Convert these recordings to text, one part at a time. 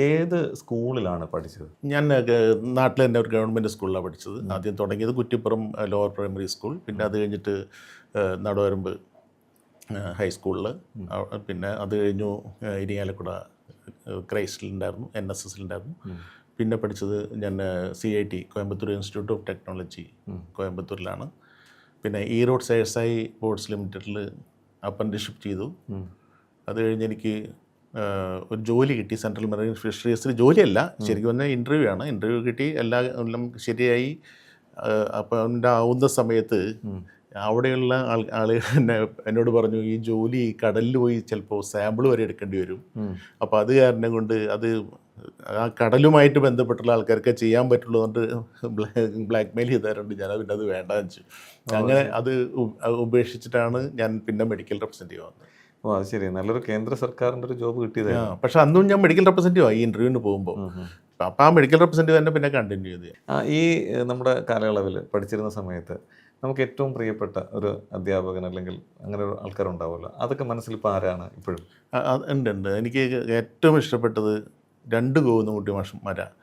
ഏത് സ്കൂളിലാണ് പഠിച്ചത്? ഞാൻ നാട്ടിൽ തന്നെ ഒരു ഗവൺമെൻറ് സ്കൂളിലാണ് പഠിച്ചത്. ആദ്യം തുടങ്ങിയത് കുറ്റിപ്പുറം ലോവർ പ്രൈമറി സ്കൂൾ, പിന്നെ അത് കഴിഞ്ഞിട്ട് നടുവരമ്പ് ഹൈസ്കൂളിൽ, പിന്നെ അത് കഴിഞ്ഞു ഇരിങ്ങാലക്കുട ക്രൈസ്റ്റിലുണ്ടായിരുന്നു, NSSലുണ്ടായിരുന്നു. പിന്നെ പഠിച്ചത് ഞാൻ CIT Coimbatore institute of technology കോയമ്പത്തൂരിലാണ്. പിന്നെ ഈറോഡ് CSI ബോർഡ്സ് ലിമിറ്റഡിൽ അപ്രന്റീസ്ഷിപ്പ് ചെയ്തു. അത് കഴിഞ്ഞ് എനിക്ക് ഒരു ജോലി കിട്ടി സെൻട്രൽ മെറൈൻ ഫിഷറീസിൽ. ജോലിയല്ല, ശരിക്കും പറഞ്ഞാൽ ഇൻ്റർവ്യൂ ആണ്. ഇൻ്റർവ്യൂ കിട്ടി, എല്ലാം ശരിയായി. അപ്പോൾ എൻ്റെ ആവുന്ന സമയത്ത് അവിടെയുള്ള ആളുകൾ എന്നോട് പറഞ്ഞു, ഈ ജോലി കടലിൽ പോയി ചിലപ്പോൾ സാമ്പിൾ വരെ എടുക്കേണ്ടി വരും. അപ്പോൾ അത് കാരണം കൊണ്ട് അത് ആ കടലുമായിട്ട് ബന്ധപ്പെട്ടുള്ള ആൾക്കാർക്ക് ചെയ്യാൻ പറ്റുള്ളൂ കൊണ്ട് ബ്ലാക്ക് മെയിൽ ചെയ്താറുണ്ട്. ഞാൻ പിന്നെ അത് വേണ്ടാന്ന് വെച്ചു. അങ്ങനെ അത് ഉപേക്ഷിച്ചിട്ടാണ് ഞാൻ പിന്നെ മെഡിക്കൽ റെപ്രസെൻറ്റേറ്റീവ് വന്നത്. ഓ, അത് ശരി. നല്ലൊരു കേന്ദ്ര സർക്കാരിൻ്റെ ഒരു ജോബ് കിട്ടിയതായിരുന്നു. പക്ഷെ അന്നും ഞാൻ മെഡിക്കൽ റെപ്രസെൻറ്റേറ്റീവ് ആയി ഇൻ്റർവ്യൂവിന് പോകുമ്പോൾ. അപ്പോൾ ആ മെഡിക്കൽ റെപ്രസെൻറ്റേറ്റീവ് തന്നെ പിന്നെ കണ്ടിന്യൂ ചെയ്ത്. ഈ നമ്മുടെ കാലയളവിൽ പഠിച്ചിരുന്ന സമയത്ത് നമുക്ക് ഏറ്റവും പ്രിയപ്പെട്ട ഒരു അധ്യാപകൻ അല്ലെങ്കിൽ അങ്ങനെ ഒരു ആൾക്കാരുണ്ടാവുമല്ലോ, അതൊക്കെ മനസ്സിൽ ഇപ്പോൾ ആരാണ് ഇപ്പോഴും? ഉണ്ട്. എനിക്ക് ഏറ്റവും ഇഷ്ടപ്പെട്ടത് 2 ഗോവിന്ദൻകുട്ടി മാഷന്മാരാണ്.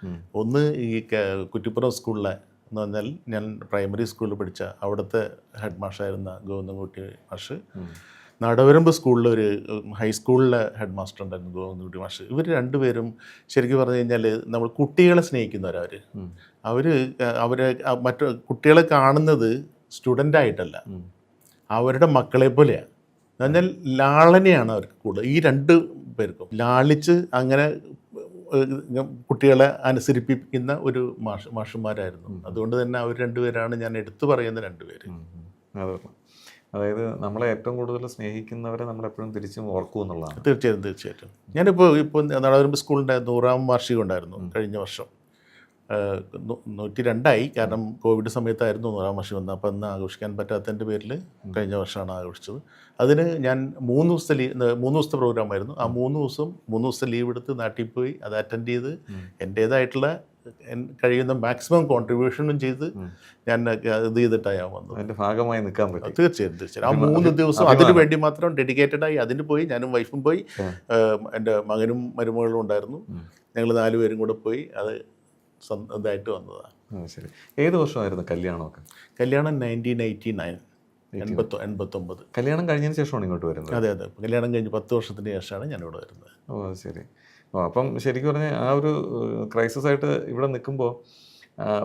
ഒന്ന് ഈ കുറ്റിപ്പുറം സ്കൂളിലെ എന്ന് പറഞ്ഞാൽ ഞാൻ പ്രൈമറി സ്കൂളിൽ പഠിച്ച അവിടുത്തെ ഹെഡ് മാഷായിരുന്ന ഗോവിന്ദൻകുട്ടി മാഷ്. നടുവരമ്പ് സ്കൂളിൽ ഒരു ഹൈസ്കൂളിലെ ഹെഡ് മാസ്റ്റർ ഉണ്ടായിരുന്നു ഗോവിന്ദൻകുട്ടി മാഷ്. ഇവർ രണ്ടുപേരും ശരിക്കും പറഞ്ഞു കഴിഞ്ഞാൽ നമ്മൾ കുട്ടികളെ സ്നേഹിക്കുന്നവരവർ. അവരെ മറ്റു കുട്ടികളെ കാണുന്നത് സ്റ്റുഡൻ്റായിട്ടല്ല, അവരുടെ മക്കളെ പോലെയാണ്. എന്ന് പറഞ്ഞാൽ ലാളനെയാണ് അവർക്ക് കൂടുതൽ. ഈ 2 പേർക്കും ലാളിച്ച് അങ്ങനെ കുട്ടികളെ അനുസരിപ്പിക്കുന്ന ഒരു മാഷന്മാരായിരുന്നു. അതുകൊണ്ട് തന്നെ അവർ 2 പേരാണ് ഞാൻ എടുത്തു പറയുന്ന 2 പേര്. അതായത് നമ്മളെ ഏറ്റവും കൂടുതൽ സ്നേഹിക്കുന്നവരെ നമ്മളെപ്പോഴും തിരിച്ചും ഓർക്കും എന്നുള്ളതാണ്. തീർച്ചയായിട്ടും. ഞാനിപ്പോൾ നടുവരമ്പ് സ്കൂളിൻ്റെ 100ാം വാർഷികം ഉണ്ടായിരുന്നു കഴിഞ്ഞ വർഷം. 102ആയി, കാരണം കോവിഡ് സമയത്തായിരുന്നു 100ാം വർഷം വന്നത്. അപ്പോൾ അന്ന് ആഘോഷിക്കാൻ പറ്റാത്തതിൻ്റെ പേരിൽ കഴിഞ്ഞ വർഷമാണ് ആഘോഷിച്ചത്. അതിന് ഞാൻ 3 ദിവസത്തെ പ്രോഗ്രാമായിരുന്നു. ആ 3 ദിവസത്തെ ലീവ് എടുത്ത് നാട്ടിൽ പോയി അത് അറ്റൻഡ് ചെയ്ത് എൻ്റേതായിട്ടുള്ള കഴിയുന്ന മാക്സിമം കോൺട്രിബ്യൂഷനും ചെയ്ത് ഞാൻ ഇത് ചെയ്തിട്ടാണ് ഞാൻ വന്നത്. അതിൻ്റെ ഭാഗമായി നിൽക്കാൻ പറ്റും. തീർച്ചയായും. ആ 3 ദിവസം അതിന് വേണ്ടി മാത്രം ഡെഡിക്കേറ്റഡായി അതിന് പോയി. ഞാനും വൈഫും പോയി, എൻ്റെ മകനും മരുമകളും ഉണ്ടായിരുന്നു. ഞങ്ങൾ 4 പേരും കൂടെ പോയി അത് സ്വന്തമായിട്ട് വന്നതാണ്. ശരി. ഏത് വർഷമായിരുന്നു കല്യാണമൊക്കെ? കല്യാണം 1989. കല്യാണം കഴിഞ്ഞതിന് ശേഷമാണ് ഇങ്ങോട്ട് വരുന്നത്? അതെ. കല്യാണം കഴിഞ്ഞ് 10 വർഷത്തിന് ശേഷമാണ് ഞാനിവിടെ വരുന്നത്. ഓ, ശരി. അപ്പം ശരിക്കും പറഞ്ഞാൽ ആ ഒരു ക്രൈസിസ് ആയിട്ട് ഇവിടെ നിൽക്കുമ്പോൾ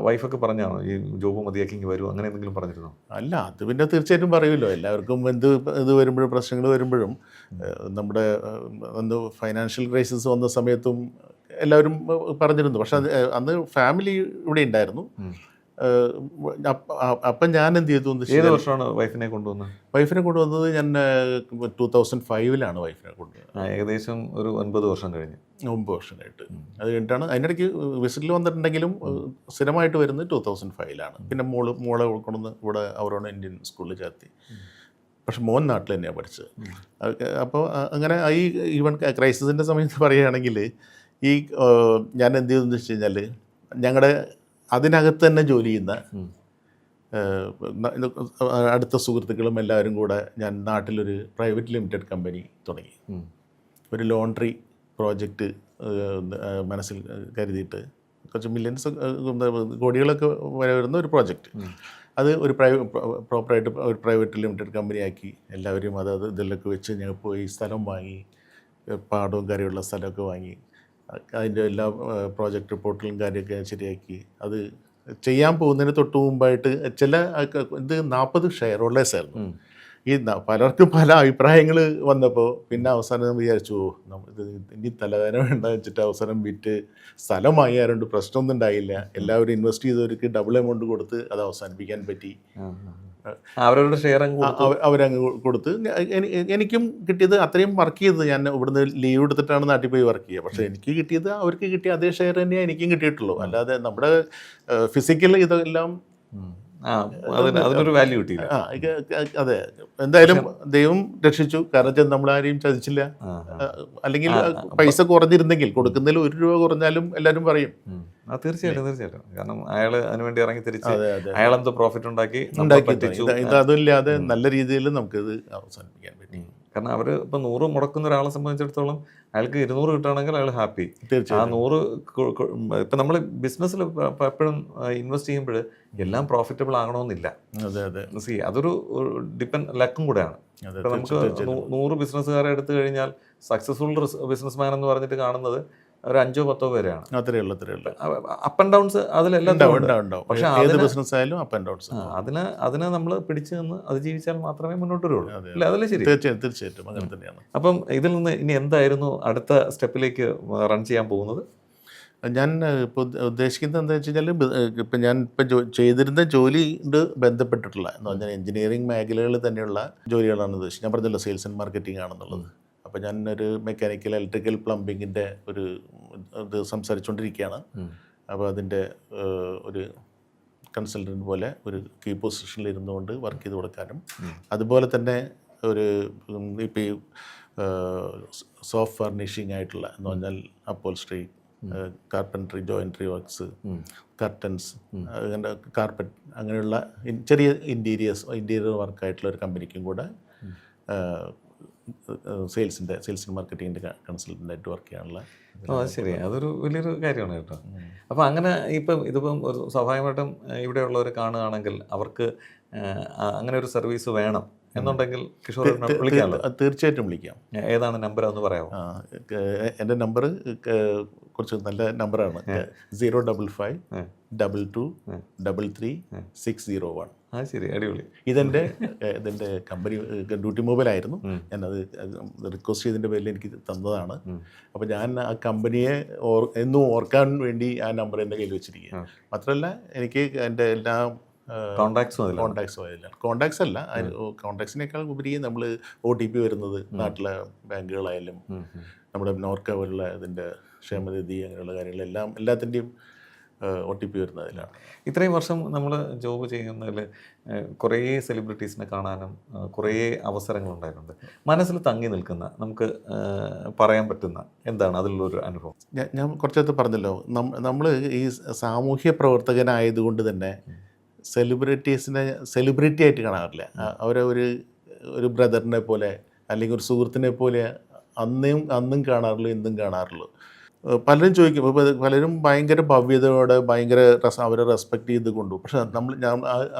വൈഫൊക്കെ പറഞ്ഞാണോ ഈ ജോബ് മതിയാക്കി ഇങ്ങ് വരുമോ, അങ്ങനെ എന്തെങ്കിലും പറഞ്ഞിരുന്നോ? അല്ല, അത് പിന്നെ തീർച്ചയായിട്ടും പറയുമല്ലോ. എല്ലാവർക്കും ഇത് വരുമ്പോഴും പ്രശ്നങ്ങൾ വരുമ്പോഴും നമ്മുടെ ഫൈനാൻഷ്യൽ ക്രൈസിസ് വന്ന സമയത്തും എല്ലാവരും പറഞ്ഞിരുന്നു. പക്ഷെ അന്ന് ഫാമിലി ഇവിടെ ഉണ്ടായിരുന്നു. അപ്പം ഞാൻ എന്ത് ചെയ്തു? ഏത് വർഷമാണ് വൈഫിനെ കൊണ്ടുവന്നത്? വൈഫിനെ കൊണ്ടുവന്നത് ഞാൻ 2005 വൈഫിനെ കൊണ്ടുവന്നത്. ഏകദേശം ഒരു 9 വർഷം കഴിഞ്ഞ്. 9 വർഷം കഴിഞ്ഞിട്ട്. അത് കഴിഞ്ഞിട്ടാണ്. അതിനിടയ്ക്ക് വിസിറ്റിൽ വന്നിട്ടുണ്ടെങ്കിലും സ്ഥിരമായിട്ട് വരുന്നത് 2005. പിന്നെ മോളെ കൊണ്ടുവന്ന് ഇവിടെ അവരോട് ഇന്ത്യൻ സ്കൂളിൽ ചേർത്തി. പക്ഷെ മോൻ നാട്ടിൽ തന്നെയാണ് പഠിച്ചത്. അപ്പോൾ അങ്ങനെ ഈ ഈവൻ ക്രൈസിസിൻ്റെ സമയത്ത് പറയുകയാണെങ്കിൽ ഞാൻ എന്ത് ചെയ്തെന്ന് വെച്ച് കഴിഞ്ഞാൽ ഞങ്ങളുടെ അതിനകത്ത് തന്നെ ജോലി ചെയ്യുന്ന അടുത്ത സുഹൃത്തുക്കളും എല്ലാവരും കൂടെ ഞാൻ നാട്ടിലൊരു പ്രൈവറ്റ് ലിമിറ്റഡ് കമ്പനി തുടങ്ങി. ഒരു ലോണ്ട്രി പ്രോജക്റ്റ് മനസ്സിൽ കരുതിയിട്ട് കുറച്ച് മില്യൺസ് കോടികളൊക്കെ വരുന്ന ഒരു പ്രോജക്റ്റ്. അത് ഒരു പ്രോപ്പറായിട്ട് ഒരു പ്രൈവറ്റ് ലിമിറ്റഡ് കമ്പനിയാക്കി എല്ലാവരും ഇതിലൊക്കെ വെച്ച് ഞങ്ങൾ പോയി സ്ഥലം വാങ്ങി, പാടവും കാര്യമുള്ള സ്ഥലമൊക്കെ വാങ്ങി, അതിൻ്റെ എല്ലാ പ്രോജക്റ്റ് റിപ്പോർട്ടിലും കാര്യമൊക്കെ ശരിയാക്കി. അത് ചെയ്യാൻ പോകുന്നതിന് തൊട്ട് മുമ്പായിട്ട് ഇത് 40 ഷെയർ ഹോൾഡേഴ്സ് ആയിരുന്നു. ഈ പലർക്കും പല അഭിപ്രായങ്ങൾ വന്നപ്പോൾ പിന്നെ അവസാനം വിചാരിച്ചു ഇനി തലവേദന വേണ്ട വെച്ചിട്ട് അവസാനം വിറ്റ് സ്ഥലം വാങ്ങിയാറുണ്ട്. പ്രശ്നമൊന്നും ഉണ്ടായില്ല. എല്ലാവരും ഇൻവെസ്റ്റ് ചെയ്തവർക്ക് ഡബിൾ എമൗണ്ട് കൊടുത്ത് അത് അവസാനിപ്പിക്കാൻ പറ്റി. അവരുടെ ഷെയർ അവരങ്ങ് കൊടുത്ത് എനിക്കും കിട്ടിയത് അത്രയും വർക്ക് ചെയ്തത്. ഞാൻ ഇവിടുന്ന് ലീവ് എടുത്തിട്ടാണ് നാട്ടിൽ പോയി വർക്ക് ചെയ്യുക. പക്ഷേ എനിക്ക് കിട്ടിയത് അവർക്ക് കിട്ടിയ അതേ ഷെയർ തന്നെയാണ് എനിക്കും കിട്ടിയിട്ടുള്ളൂ. അല്ലാതെ നമ്മുടെ ഫിസിക്കൽ ഇതെല്ലാം അതിനൊരു വാല്യൂ കിട്ടിയില്ല. അതെ, എന്തായാലും ദൈവം രക്ഷിച്ചു. കാരണം നമ്മളാരെയും ചതിച്ചില്ല. അല്ലെങ്കിൽ പൈസ കുറഞ്ഞിരുന്നെങ്കിൽ, കൊടുക്കുന്നതിൽ 1 രൂപ കുറഞ്ഞാലും എല്ലാവരും പറയും. തീർച്ചയായിട്ടും. കാരണം അയാൾ അതിനുവേണ്ടി ഇറങ്ങി തിരിച്ച് അയാൾ എന്തോ പ്രോഫിറ്റ് ഉണ്ടാക്കി. ഇതില്ലാതെ നല്ല രീതിയിൽ നമുക്കിത് അവസാനിപ്പിക്കാൻ പറ്റി. കാരണം അവർ ഇപ്പോൾ 100 മുടക്കുന്ന ഒരാളെ സംബന്ധിച്ചിടത്തോളം അയാൾക്ക് 200 കിട്ടുകയാണെങ്കിൽ അയാൾ ഹാപ്പി. ആ തീർച്ചയായിട്ടും 100 ഇപ്പം നമ്മൾ ബിസിനസ്സിൽ എപ്പോഴും ഇൻവെസ്റ്റ് ചെയ്യുമ്പോൾ എല്ലാം പ്രോഫിറ്റബിൾ ആകണമെന്നില്ല. അതെ അതെ അതൊരു ലക്കും കൂടെയാണ്. അതെ ഇപ്പം നമുക്ക് 100 ബിസിനസ്സുകാരെ എടുത്തു കഴിഞ്ഞാൽ സക്സസ്ഫുൾ ബിസിനസ് മാൻ എന്ന് പറഞ്ഞിട്ട് കാണുന്നത് ഒരു 5-10 പേരെയാണ്. അത്രേ ഉള്ളൂ അപ്പ് ആൻഡ് ഡൗൺസ് അതിലെല്ലാം ഉണ്ടാവും. പക്ഷേ ഏത് ബിസിനസ് ആയാലും അപ്പ് ആൻഡ് ഡൗൺസ്. അതിനെ നമ്മൾ പിടിച്ചു നിന്ന് അത് ജീവിച്ചാൽ മാത്രമേ മുന്നോട്ട് വരുള്ളൂ. അല്ല അതല്ലേ ശരി? തീർച്ചയായിട്ടും അങ്ങനെ തന്നെയാണ്. അപ്പം ഇതിൽ നിന്ന് ഇനി എന്തായിരുന്നു അടുത്ത സ്റ്റെപ്പിലേക്ക് റൺ ചെയ്യാൻ പോകുന്നത്? ഞാൻ ഇപ്പോൾ ഉദ്ദേശിക്കുന്നത് എന്താ വെച്ച് കഴിഞ്ഞാൽ ഇപ്പം ഞാൻ ചെയ്തിരുന്ന ജോലിയോട് ബന്ധപ്പെട്ടിട്ടുള്ള എന്ന് പറഞ്ഞാൽ എഞ്ചിനീയറിംഗ് മേഖലകളിൽ തന്നെയുള്ള ജോലികളാണ് ഉദ്ദേശിച്ചത്. ഞാൻ പറഞ്ഞല്ലോ സെയിൽസ് ആൻഡ് മാർക്കറ്റിംഗ് ആണെന്നുള്ളത്. അപ്പോൾ ഞാൻ ഒരു മെക്കാനിക്കൽ ഇലക്ട്രിക്കൽ പ്ലംബിങ്ങിൻ്റെ ഒരു ഇത് സംസാരിച്ചുകൊണ്ടിരിക്കുകയാണ്. അപ്പോൾ അതിൻ്റെ ഒരു കൺസൾട്ടൻറ്റ് പോലെ ഒരു കീ പൊസിഷനിൽ ഇരുന്നുകൊണ്ട് വർക്ക് ചെയ്ത് കൊടുക്കാനും അതുപോലെ തന്നെ ഒരു ഇപ്പോൾ ഈ സോഫ്റ്റ് ഫർണിഷിംഗ് ആയിട്ടുള്ള എന്ന് പറഞ്ഞാൽ അപ്പോൾസ്ട്രി, കാർപ്പൻട്രി, ജോയിൻട്രി വർക്ക്സ്, കർട്ടൻസ്, അങ്ങനെ കാർപ്പറ്റ്, അങ്ങനെയുള്ള ചെറിയ ഇൻറ്റീരിയർ വർക്കായിട്ടുള്ള ഒരു കമ്പനിക്കും കൂടെ സെയിൽസ് ആൻഡ് മാർക്കറ്റിങ്ങിൻ്റെ കൺസൾട്ടൻ്റായിട്ട് വർക്ക് ചെയ്യാനുള്ള. ശരി, അതൊരു വലിയൊരു കാര്യമാണ് കേട്ടോ. അപ്പോൾ അങ്ങനെ ഇതിപ്പം ഒരു സ്വാഭാവികമായിട്ടും ഇവിടെയുള്ളവർ കാണുകയാണെങ്കിൽ അവർക്ക് അങ്ങനെ ഒരു സർവീസ് വേണം എന്നുണ്ടെങ്കിൽ കിഷോർ വിളിക്കാമല്ലോ? തീർച്ചയായിട്ടും വിളിക്കാം. ഏതാണ് നമ്പർ ഒന്ന് പറയാമോ? എൻ്റെ നമ്പർ കുറച്ച് നല്ല നമ്പറാണ്. 055-22-33-601. ശരി, അടിപൊളി. ഇതെൻ്റെ കമ്പനി ഡ്യൂട്ടി മൊബൈലായിരുന്നു. ഞാനത് റിക്വസ്റ്റ് ചെയ്തതിൻ്റെ പേരിൽ എനിക്ക് തന്നതാണ്. അപ്പോൾ ഞാൻ ആ കമ്പനിയെ എന്നും ഓർക്കാൻ വേണ്ടി ആ നമ്പർ എൻ്റെ കയ്യിൽ വെച്ചിരിക്കുക. മാത്രമല്ല എനിക്ക് എൻ്റെ എല്ലാ കോണ്ടാക്ട്സ് അല്ല, കോണ്ടാക്ട്സിനേക്കാൾ ഉപരി നമ്മൾ OTP വരുന്നത് നാട്ടിലെ ബാങ്കുകളായാലും നമ്മുടെ നോർക്ക പോലുള്ള ഇതിൻ്റെ ക്ഷേമനിധി അങ്ങനെയുള്ള കാര്യങ്ങളെല്ലാം എല്ലാത്തിൻ്റെയും OTP വരുന്നതിലാണ്. ഇത്രയും വർഷം നമ്മൾ ജോബ് ചെയ്യുന്നതിൽ കുറേ സെലിബ്രിറ്റീസിനെ കാണാനും കുറേ അവസരങ്ങളുണ്ടായിട്ടുണ്ട്. മനസ്സിൽ തങ്ങി നിൽക്കുന്ന നമുക്ക് പറയാൻ പറ്റുന്ന എന്താണ് അതിലുള്ളൊരു അനുഭവം? ഞാൻ കുറച്ചേരത്തെ പറഞ്ഞല്ലോ, നമ്മൾ ഈ സാമൂഹ്യ പ്രവർത്തകനായതുകൊണ്ട് തന്നെ സെലിബ്രിറ്റീസിനെ സെലിബ്രിറ്റി ആയിട്ട് കാണാറില്ല. അവരെ ഒരു ബ്രദറിനെ പോലെ അല്ലെങ്കിൽ ഒരു സുഹൃത്തിനെ പോലെ അന്നും കാണാറുള്ളൂ, ഇന്നും കാണാറുള്ളൂ. പലരും ചോദിക്കും, ഇപ്പോൾ പലരും ഭയങ്കര ഭവ്യതയോടെ ഭയങ്കര അവരെ റെസ്പെക്റ്റ് ചെയ്ത് കൊണ്ടുപോകും. പക്ഷെ ഞാൻ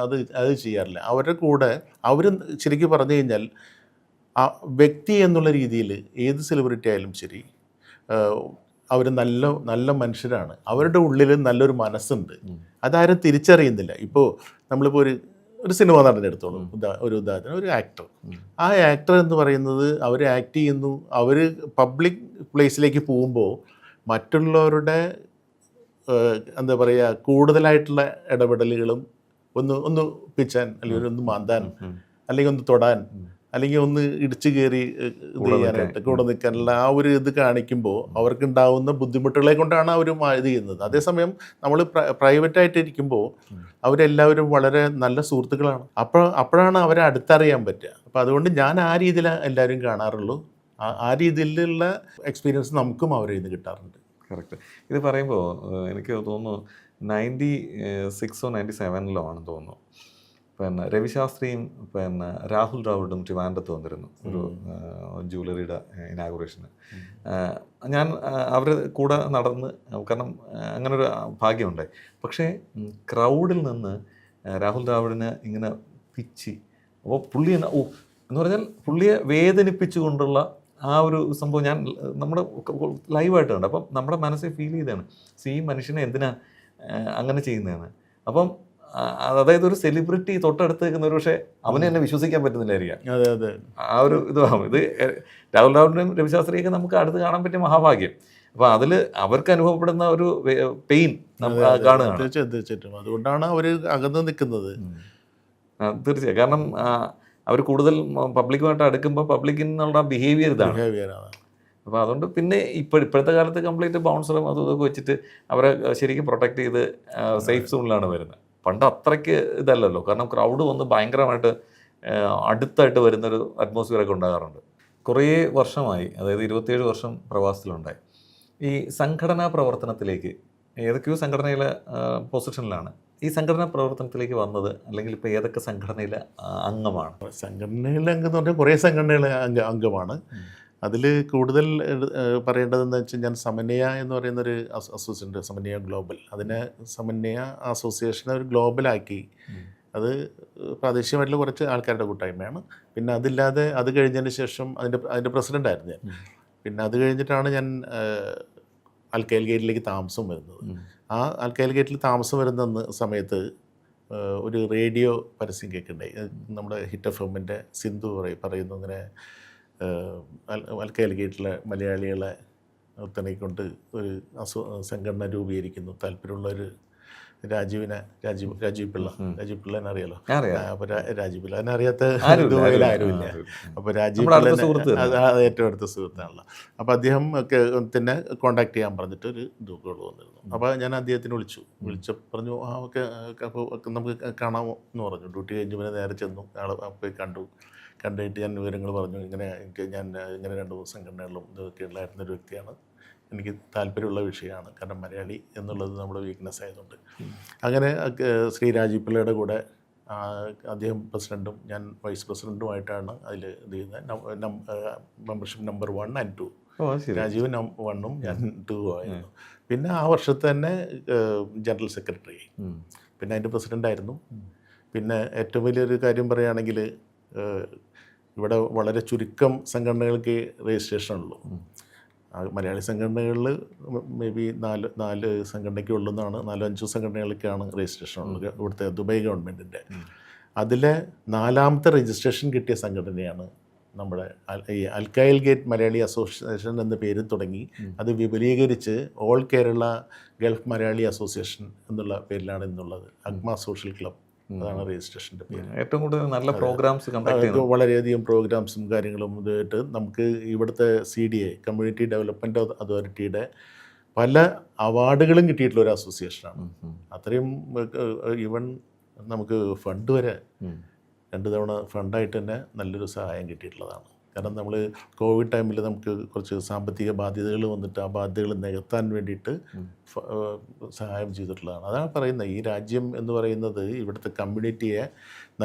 അത് ചെയ്യാറില്ല. അവരുടെ കൂടെ അവർ ശരിക്കും പറഞ്ഞു കഴിഞ്ഞാൽ ആ വ്യക്തി എന്നുള്ള രീതിയിൽ ഏത് സെലിബ്രിറ്റി ആയാലും ശരി, അവർ നല്ല മനുഷ്യരാണ്. അവരുടെ ഉള്ളിൽ നല്ലൊരു മനസ്സുണ്ട്. അതാരും തിരിച്ചറിയുന്നില്ല. ഇപ്പോൾ നമ്മളിപ്പോൾ ഒരു സിനിമ നടനെടുത്തോളൂ, ഒരു ഉദാഹരണം, ഒരു ആക്ടർ. ആ ആക്ടർ എന്ന് പറയുന്നത് അവർ ആക്ട് ചെയ്യുന്നു, അവർ പബ്ലിക് പ്ലേസിലേക്ക് പോകുമ്പോൾ മറ്റുള്ളവരുടെ എന്താ പറയുക കൂടുതലായിട്ടുള്ള ഇടപെടലുകളും ഒന്ന് പിച്ചാൻ അല്ലെങ്കിൽ ഒന്ന് മാന്താൻ അല്ലെങ്കിൽ ഒന്ന് തൊടാൻ അല്ലെങ്കിൽ ഒന്ന് ഇടിച്ചു കയറി ഇത് ചെയ്യാനായിട്ട് കൂടെ നിൽക്കാനുള്ള ആ ഒരു ഇത് കാണിക്കുമ്പോൾ അവർക്കുണ്ടാവുന്ന ബുദ്ധിമുട്ടുകളെ കൊണ്ടാണ് അവർ ഇത് ചെയ്യുന്നത്. അതേസമയം നമ്മൾ പ്രൈവറ്റായിട്ടിരിക്കുമ്പോൾ അവരെല്ലാവരും വളരെ നല്ല സുഹൃത്തുക്കളാണ്. അപ്പോഴാണ് അവരെ അടുത്തറിയാൻ പറ്റുക. അപ്പോൾ അതുകൊണ്ട് ഞാൻ ആ രീതിയിൽ എല്ലാവരും കാണാറുള്ളൂ. ആ രീതിയിലുള്ള എക്സ്പീരിയൻസ് നമുക്കും അവരിൽ നിന്ന് കിട്ടാറുണ്ട്. കറക്റ്റ്. ഇത് പറയുമ്പോൾ എനിക്ക് തോന്നുന്നു 96 or 97 ആണെന്ന് തോന്നുന്നു. പിന്നെ രവിശാസ്ത്രിയും രാഹുൽ ദ്രാവിഡും ട്രിവാൻഡ്രത്ത് വന്നിരുന്നു ഒരു ജ്വല്ലറിയുടെ ഇനാഗുറേഷന്. ഞാൻ അവർ കൂടെ നടന്ന്, കാരണം അങ്ങനൊരു ഭാഗ്യമുണ്ടായി. പക്ഷേ ക്രൗഡിൽ നിന്ന് രാഹുൽ ദ്രാവിഡിനെ ഇങ്ങനെ പിച്ചി, അപ്പോൾ പുള്ളി എന്ന് പറഞ്ഞാൽ പുള്ളിയെ വേദനിപ്പിച്ചുകൊണ്ടുള്ള ആ ഒരു സംഭവം ഞാൻ നമ്മുടെ ലൈവായിട്ട് കണ്ടു. അപ്പം നമ്മുടെ മനസ്സിൽ ഫീൽ ചെയ്തതാണ്, ഈ മനുഷ്യനെ എന്തിനാ അങ്ങനെ ചെയ്യുന്നതാണ്. അപ്പം അതായത് ഒരു സെലിബ്രിറ്റി തൊട്ടടുത്ത് നിൽക്കുന്നവർ, പക്ഷേ അവനെ തന്നെ വിശ്വസിക്കാൻ പറ്റുന്നില്ലായിരിക്കാം. ആ ഒരു ഇതാവും. ഇത് രാഹുൽ ദ്രാവിഡിനെയും രവിശാസ്ത്രിയൊക്കെ നമുക്ക് അടുത്ത് കാണാൻ പറ്റിയ മഹാഭാഗ്യം. അപ്പോൾ അതിൽ അവർക്ക് അനുഭവപ്പെടുന്ന ഒരു പെയിൻ നമുക്ക് കാണുകയാണ്. തീർച്ചയായിട്ടും അതുകൊണ്ടാണ് അവർ അകന്ന് നിൽക്കുന്നത്. തീർച്ചയായും. കാരണം അവർ കൂടുതൽ പബ്ലിക്കുമായിട്ട് അടുക്കുമ്പോൾ പബ്ലിക്കിൽ നിന്നുള്ള ബിഹേവിയർ ഇതാണ്. അപ്പോൾ അതുകൊണ്ട് പിന്നെ ഇപ്പോഴത്തെ കാലത്ത് കംപ്ലീറ്റ് ബൗൺസറും അതും ഇതൊക്കെ വെച്ചിട്ട് അവരെ ശരിക്കും പ്രൊട്ടക്ട് ചെയ്ത് സേഫ് സോണിലാണ് വരുന്നത്. പണ്ട് അത്രയ്ക്ക് ഇതല്ലല്ലോ, കാരണം ക്രൗഡ് വന്ന് ഭയങ്കരമായിട്ട് അടുത്തായിട്ട് വരുന്നൊരു അറ്റ്മോസ്ഫിയറൊക്കെ ഉണ്ടാകാറുണ്ട്. കുറേ വർഷമായി, അതായത് 27 വർഷം പ്രവാസത്തിലുണ്ടായി. ഈ സംഘടനാ പ്രവർത്തനത്തിലേക്ക് ഏതൊക്കെയോ സംഘടനയിലെ പൊസിഷനിലാണ്. ഈ സംഘടനാ പ്രവർത്തനത്തിലേക്ക് വന്നത്, അല്ലെങ്കിൽ ഇപ്പോൾ ഏതൊക്കെ സംഘടനയിലെ അംഗമാണ്? സംഘടനയിലെ അംഗം എന്ന് പറഞ്ഞാൽ കുറേ സംഘടനയിലെ അംഗമാണ്. അതിൽ കൂടുതൽ പറയേണ്ടതെന്ന് വെച്ചാൽ ഞാൻ സമന്വയ എന്ന് പറയുന്നൊരു അസോസിയേഷൻ, സമന്വയ ഗ്ലോബൽ, അതിനെ സമന്വയ അസോസിയേഷനെ ഒരു ഗ്ലോബലാക്കി. അത് പ്രാദേശികമായിട്ടുള്ള കുറച്ച് ആൾക്കാരുടെ കൂട്ടായ്മയാണ്. പിന്നെ അതില്ലാതെ അത് കഴിഞ്ഞതിന് ശേഷം അതിൻ്റെ പ്രസിഡൻ്റായിരുന്നു ഞാൻ. പിന്നെ അത് കഴിഞ്ഞിട്ടാണ് ഞാൻ അൽക്കൈൽ ഗേറ്റിലേക്ക് താമസം വരുന്നത്. ആ അൽക്കൈൽ ഗേറ്റിൽ താമസം വരുന്ന സമയത്ത് ഒരു റേഡിയോ പരസ്യം കേൾക്കുന്നുണ്ടായി. നമ്മുടെ ഹിറ്റ് എഫ് എമ്മിൻ്റെ സിന്ധു പറയുന്നു, ഇങ്ങനെ അൽക്കൈൽ ഗേറ്റിലെ മലയാളികളെ കൊണ്ട് ഒരു സംഘടന രൂപീകരിക്കുന്നു, താല്പര്യമുള്ളൊരു രാജീവ് പിള്ളനെ അറിയാലോ. അപ്പോൾ രാജീവ് പിള്ള അതിനറിയാത്ത ആരുമില്ല. അപ്പോൾ രാജീവ് പിള്ള ഏറ്റവും അടുത്ത സുഹൃത്താണല്ലോ. അപ്പോൾ അദ്ദേഹം ഒക്കെ തന്നെ കോണ്ടാക്ട് ചെയ്യാൻ പറഞ്ഞിട്ട് ഒരു ദൂക്കുകൾ വന്നിരുന്നു. അപ്പോൾ ഞാൻ അദ്ദേഹത്തിന് വിളിച്ചു പറഞ്ഞു, ഓക്കെ അപ്പോൾ നമുക്ക് കാണാമോ എന്ന് പറഞ്ഞു. ഡ്യൂട്ടി കഴിഞ്ഞ് പിന്നെ നേരെ ചെന്നു, ആൾ പോയി കണ്ടിട്ട് ഞാൻ വിവരങ്ങൾ പറഞ്ഞു. ഞാൻ ഇങ്ങനെ 2 സംഘടനകളിലും ഇതൊക്കെ ഉള്ളായിരുന്നൊരു വ്യക്തിയാണ്, എനിക്ക് താല്പര്യമുള്ള വിഷയമാണ്, കാരണം മലയാളി എന്നുള്ളത് നമ്മുടെ വീക്ക്നെസ് ആയതുകൊണ്ട്. അങ്ങനെ ശ്രീ രാജീവ് പിള്ളയുടെ കൂടെ അദ്ദേഹം പ്രസിഡൻറ്റും ഞാൻ വൈസ് പ്രസിഡൻറ്റുമായിട്ടാണ് അതിൽ ഇത് ചെയ്യുന്നത്. Membership number 1 and 2. രാജീവ് 1ഉം ഞാൻ 2ഉം ആയിരുന്നു. പിന്നെ ആ വർഷത്തെ തന്നെ ജനറൽ സെക്രട്ടറി, പിന്നെ അതിൻ്റെ പ്രസിഡൻ്റായിരുന്നു. പിന്നെ ഏറ്റവും വലിയൊരു കാര്യം പറയുകയാണെങ്കിൽ, ഇവിടെ വളരെ ചുരുക്കം സംഘടനകൾക്ക് രജിസ്ട്രേഷൻ ഉള്ളൂ. മലയാളി സംഘടനകളിൽ മേ ബി 4 സംഘടനയ്ക്ക് ഉള്ളെന്നാണ്, 4-5 സംഘടനകൾക്കാണ് രജിസ്ട്രേഷൻ ഉള്ളത് ഇവിടുത്തെ ദുബായ് ഗവൺമെൻറ്റിൻ്റെ. അതിലെ 4ാമത്തെ രജിസ്ട്രേഷൻ കിട്ടിയ സംഘടനയാണ് നമ്മുടെ ഈ അൽക്കൈൽ ഗേറ്റ് മലയാളി അസോസിയേഷൻ എന്ന പേരിൽ തുടങ്ങി. അത് വിപുലീകരിച്ച് all Kerala gulf Malayali association എന്നുള്ള പേരിലാണ് ഇന്നുള്ളത്. അഗ്മ സോഷ്യൽ ക്ലബ്, അതാണ് രജിസ്ട്രേഷൻ്റെ പേര്. ഏറ്റവും കൂടുതൽ നല്ല പ്രോഗ്രാംസ്, വളരെയധികം പ്രോഗ്രാംസും കാര്യങ്ങളും ഇതായിട്ട് നമുക്ക് ഇവിടുത്തെ CDA കമ്മ്യൂണിറ്റി ഡെവലപ്മെൻറ്റ് അതോറിറ്റിയുടെ പല അവാർഡുകളും കിട്ടിയിട്ടുള്ള ഒരു അസോസിയേഷനാണ്. അത്രയും ഈവൻ നമുക്ക് ഫണ്ട് വരെ 2 തവണ ഫണ്ടായിട്ട് തന്നെ നല്ലൊരു സഹായം കിട്ടിയിട്ടുള്ളതാണ്. കാരണം നമ്മൾ കോവിഡ് ടൈമിൽ നമുക്ക് കുറച്ച് സാമ്പത്തിക ബാധ്യതകൾ വന്നിട്ട് ആ ബാധ്യതകൾ നികത്താൻ വേണ്ടിയിട്ട് സഹായം ചെയ്തിട്ടുള്ളതാണ്. അതാണ് പറയുന്നത്, ഈ രാജ്യം എന്ന് പറയുന്നത് ഇവിടുത്തെ കമ്മ്യൂണിറ്റിയെ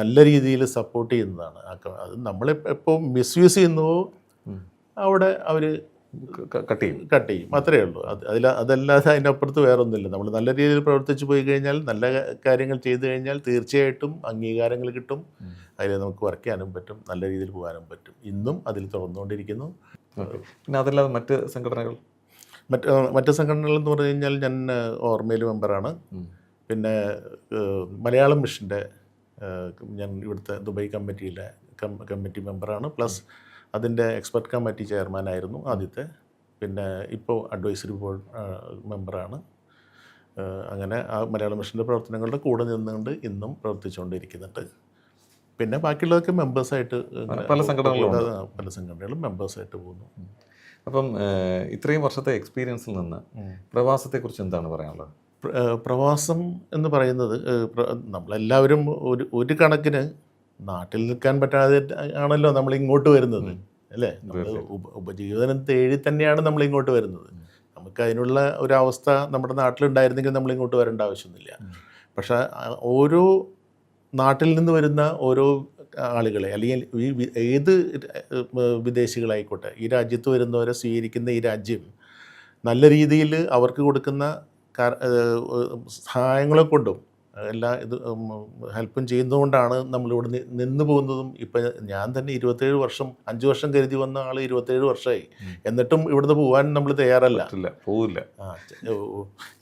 നല്ല രീതിയിൽ സപ്പോർട്ട് ചെയ്യുന്നതാണ്. അത് നമ്മളെപ്പോൾ മിസ്യൂസ് ചെയ്യുന്നുവോ അവിടെ അവർ കട്ട് ചെയ്യും, അത്രയേ ഉള്ളൂ. അതല്ലാതെ അതിനപ്പുറത്ത് വേറൊന്നുമില്ല. നമ്മൾ നല്ല രീതിയിൽ പ്രവർത്തിച്ചു പോയി കഴിഞ്ഞാൽ, നല്ല കാര്യങ്ങൾ ചെയ്തു കഴിഞ്ഞാൽ തീർച്ചയായിട്ടും അംഗീകാരങ്ങൾ കിട്ടും. അതിൽ നമുക്ക് വർക്ക് ചെയ്യാനും പറ്റും, നല്ല രീതിയിൽ പോകാനും പറ്റും. ഇന്നും അതിൽ തുറന്നുകൊണ്ടിരിക്കുന്നു. പിന്നെ അതല്ലാതെ മറ്റ് സംഘടനകൾ എന്ന് പറഞ്ഞു കഴിഞ്ഞാൽ, ഞാൻ ഓർമ്മയിൽ മെമ്പറാണ്. പിന്നെ മലയാളം മിഷൻ്റെ ഞാൻ ഇവിടുത്തെ ദുബായ് കമ്മിറ്റിയിലെ കമ്മിറ്റി മെമ്പറാണ്. പ്ലസ് അതിൻ്റെ എക്സ്പെർട്ട് കമ്മിറ്റി ചെയർമാനായിരുന്നു ആദ്യത്തെ. പിന്നെ ഇപ്പോൾ അഡ്വൈസറി ബോർഡ് മെമ്പറാണ്. അങ്ങനെ ആ മലയാളം മിഷൻ്റെ പ്രവർത്തനങ്ങളുടെ കൂടെ നിന്നുകൊണ്ട് ഇന്നും പ്രവർത്തിച്ചുകൊണ്ടിരിക്കുന്നുണ്ട്. പിന്നെ ബാക്കിയുള്ളതൊക്കെ മെമ്പേഴ്സായിട്ട് പല സംഘടനകളും മെമ്പേഴ്സായിട്ട് പോകുന്നു. അപ്പം ഇത്രയും വർഷത്തെ എക്സ്പീരിയൻസിൽ നിന്ന് പ്രവാസത്തെക്കുറിച്ച് എന്താണ് പറയാനുള്ളത്? പ്രവാസം എന്ന് പറയുന്നത്, നമ്മളെല്ലാവരും ഒരു കണക്കിന് നാട്ടിൽ നിൽക്കാൻ പറ്റാതെ ആണല്ലോ നമ്മൾ ഇങ്ങോട്ട് വരുന്നത്, അല്ലേ? നമ്മൾ ഉപജീവനം തേടി തന്നെയാണ് നമ്മൾ ഇങ്ങോട്ട് വരുന്നത്. നമുക്ക് അതിനുള്ള ഒരവസ്ഥ നമ്മുടെ നാട്ടിലുണ്ടായിരുന്നെങ്കിൽ നമ്മൾ ഇങ്ങോട്ട് വരേണ്ട ആവശ്യമൊന്നുമില്ല. പക്ഷേ ഓരോ നാട്ടിൽ നിന്ന് വരുന്ന ഓരോ ആളുകളെ, അല്ലെങ്കിൽ ഏത് വിദേശികളായിക്കോട്ടെ, ഈ രാജ്യത്ത് വരുന്നവരെ സ്വീകരിക്കുന്ന ഈ രാജ്യം നല്ല രീതിയിൽ അവർക്ക് കൊടുക്കുന്ന സഹായങ്ങളെ കൊണ്ടും എല്ലാ ഹെൽപ്പും ചെയ്യുന്നതുകൊണ്ടാണ് നമ്മളിവിടെ നിന്ന് പോകുന്നതും. ഇപ്പം ഞാൻ തന്നെ 27 വർഷം, 5 വർഷം കരുതി വന്ന ആൾ 27 വർഷമായി, എന്നിട്ടും ഇവിടുന്ന് പോകാൻ നമ്മൾ തയ്യാറല്ല, പോവില്ല.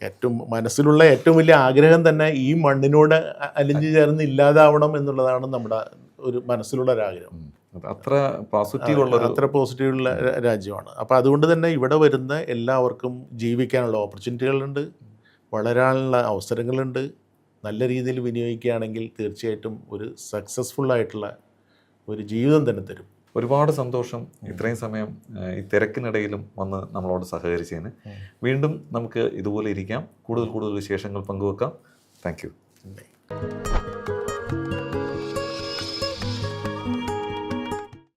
ഏറ്റവും മനസ്സിലുള്ള ഏറ്റവും വലിയ ആഗ്രഹം തന്നെ ഈ മണ്ണിനോട് അലിഞ്ഞു ചേർന്ന് ഇല്ലാതാവണം എന്നുള്ളതാണ് നമ്മുടെ ഒരു മനസ്സിലുള്ള ഒരാഗ്രഹം. അത്ര പോസിറ്റീവുള്ള രാജ്യമാണ്. അപ്പോൾ അതുകൊണ്ട് തന്നെ ഇവിടെ വരുന്ന എല്ലാവർക്കും ജീവിക്കാനുള്ള ഓപ്പർച്യൂണിറ്റികളുണ്ട്, വളരാനുള്ള അവസരങ്ങളുണ്ട്. നല്ല രീതിയിൽ വിനിയോഗിക്കുകയാണെങ്കിൽ തീർച്ചയായിട്ടും ഒരു സക്സസ്ഫുള്ളായിട്ടുള്ള ഒരു ജീവിതം തന്നെ തരും. ഒരുപാട് സന്തോഷം ഇത്രയും സമയം ഈ തിരക്കിനിടയിലും വന്ന് നമ്മളോട് സഹകരിച്ചതിന്. വീണ്ടും നമുക്ക് ഇതുപോലെ ഇരിക്കാം, കൂടുതൽ വിശേഷങ്ങൾ പങ്കുവെക്കാം. Thank U.